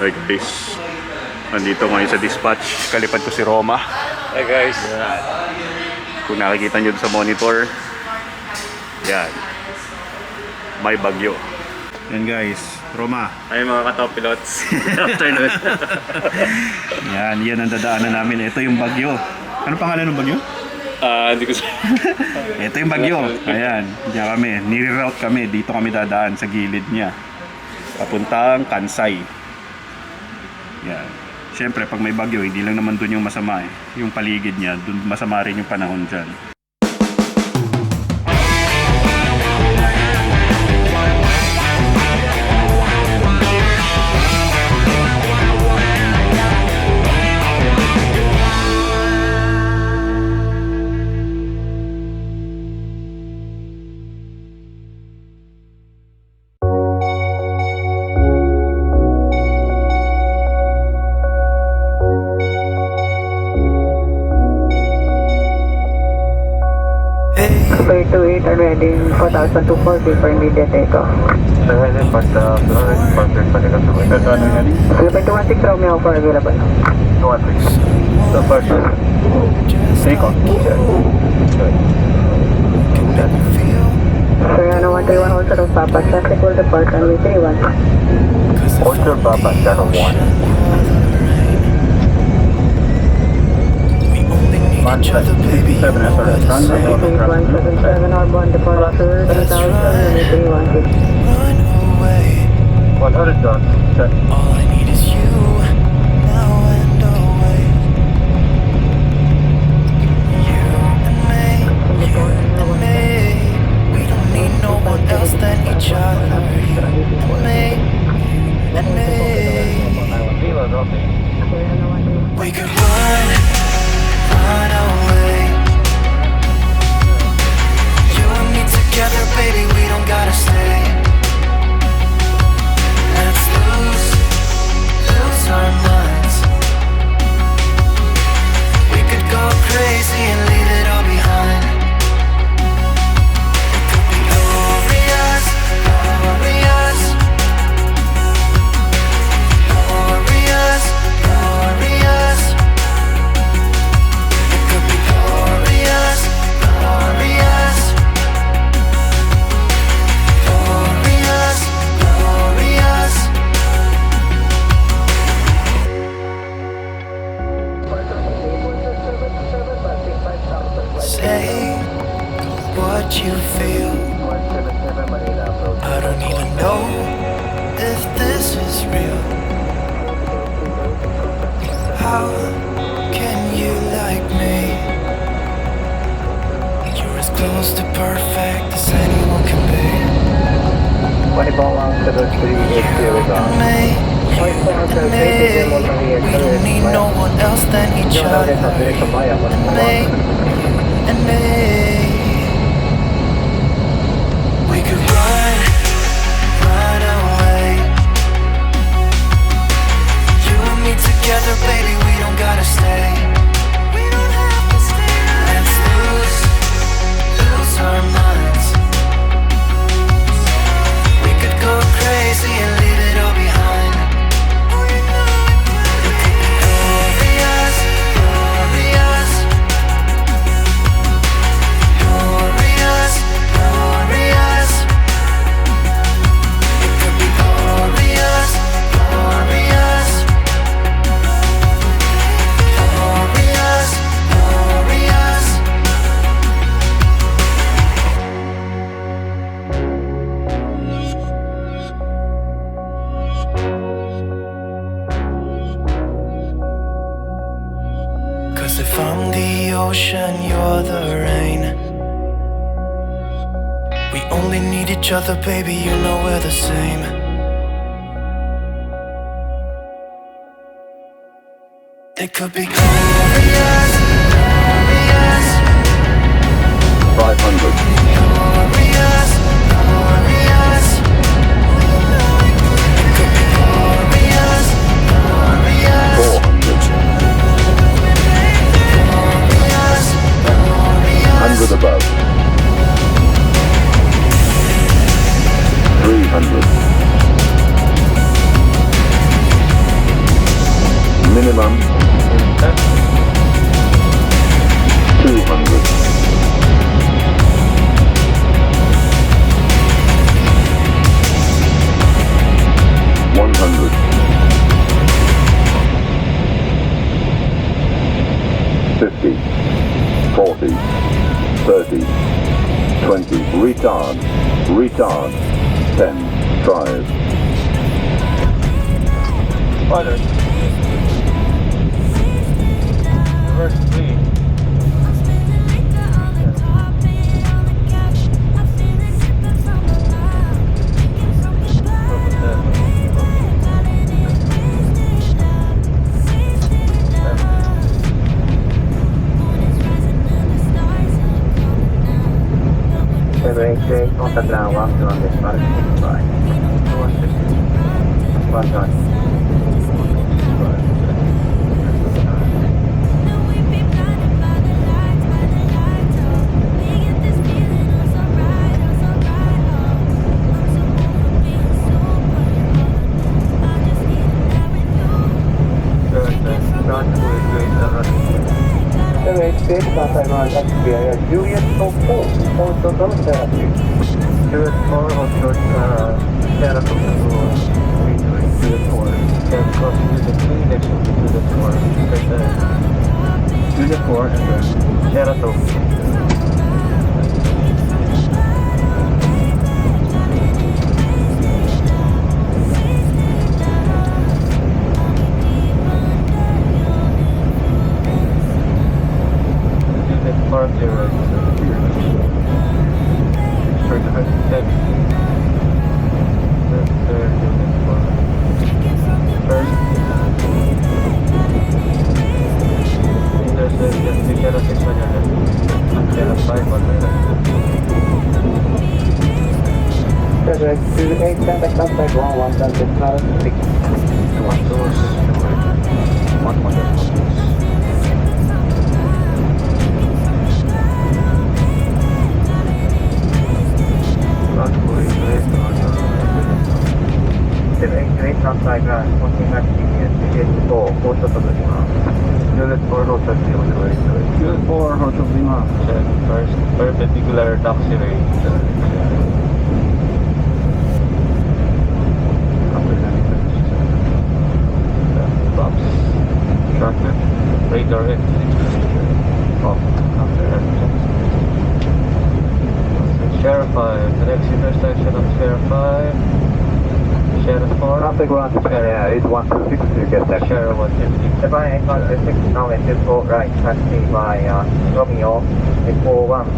Hi guys, nandito ngayon sa dispatch. Kalipad ko si Roma. Hi guys. Kung nakikita nyo sa monitor, yan, may bagyo. Yan guys, Roma. Ay mga ka-TOPILOTs. Afternoon. Yan ang dadaanan namin. Ito yung bagyo. Ano pangalan ng bagyo? Hindi ko Ito yung bagyo. Ayan, diyan kami. Nire-route kami. Dito kami dadaan sa gilid niya. Papuntang Kansai. Yan. Siyempre, pag may bagyo, hindi lang naman dun yung masama eh. Yung paligid niya, dun masama rin yung panahon dyan. Clear to 8 and ready 4,000 to 40 for immediate takeoff. Heading for the Florida Parker for the customer. That's what I'm heading. Philippine 216 Romeo for available. 216. The first take off. Soriano 131 Holster of Papa traffic will depart runway 31. Holster Papa Channel 1. Each other, baby, 7 SRS runway. 177 Arbonne departure 3000 runway 316. run away. 100 done. Check. All I need is you, now and always. You and me, you and me. We don't need no one else than each other. You and me, you and me. We could run away. You and me together, baby, we don't gotta stay. Let's lose our minds. We could go crazy and leave it all behind. It could be glorious, glorious, glorious, glorious. It could be glorious, glorious, glorious, glorious. Say what you feel. I don't even know if this is real. How can you like me? You're as close to perfect as anyone can be. Me, we don't need no one else than each other. Me and me. We could run away. You and me together, baby, we don't gotta stay. We don't have to stay. Let's lose our minds. We could go crazy and leave it all behind. It could be glorious, glorious, glorious, glorious. It could be glorious, glorious, glorious, glorious. Cause if I'm the ocean, you're the rain. We only need each other, baby, you know we're the same. It could be glorious, glorious, 500. glorious, glorious. It could be glorious, glorious, 400. 100 above. 300. Minimum 200. 100. 50. 40. 30. 20. Retard. Retard. 10. 5. Spoiler. Reverse 3. X-ray, contact ground 1 to understand. Bye. 1 X-ray, contact ground XBI, Juliet 4, total therapy. Juliet 4, short therapy to Juliet 4. Then cross Juliet 3, next to Juliet 4. Juliet 4 and then Sheraton. Park there, straight ahead, dead. Third unit for first. There's the Shera 6 on your left, Shera 5 on the left. There's a 8 contact contact 1 contact 6. 1 doors, 1 doors. Contact ground, looking at Juliet 4, Hotel Lima. Juliet 4, Hotel Lima. Juliet 4, Hotel Lima. Check first perpendicular taxi rate. Props. Tracker. Radar entry. Off. After engine. Shera 5. The next intersection of Shera 5. Shera 4. Contact ground area is 126, you get that. Shera 150. Divine 806, now it is go right, taxi by Romeo, 841.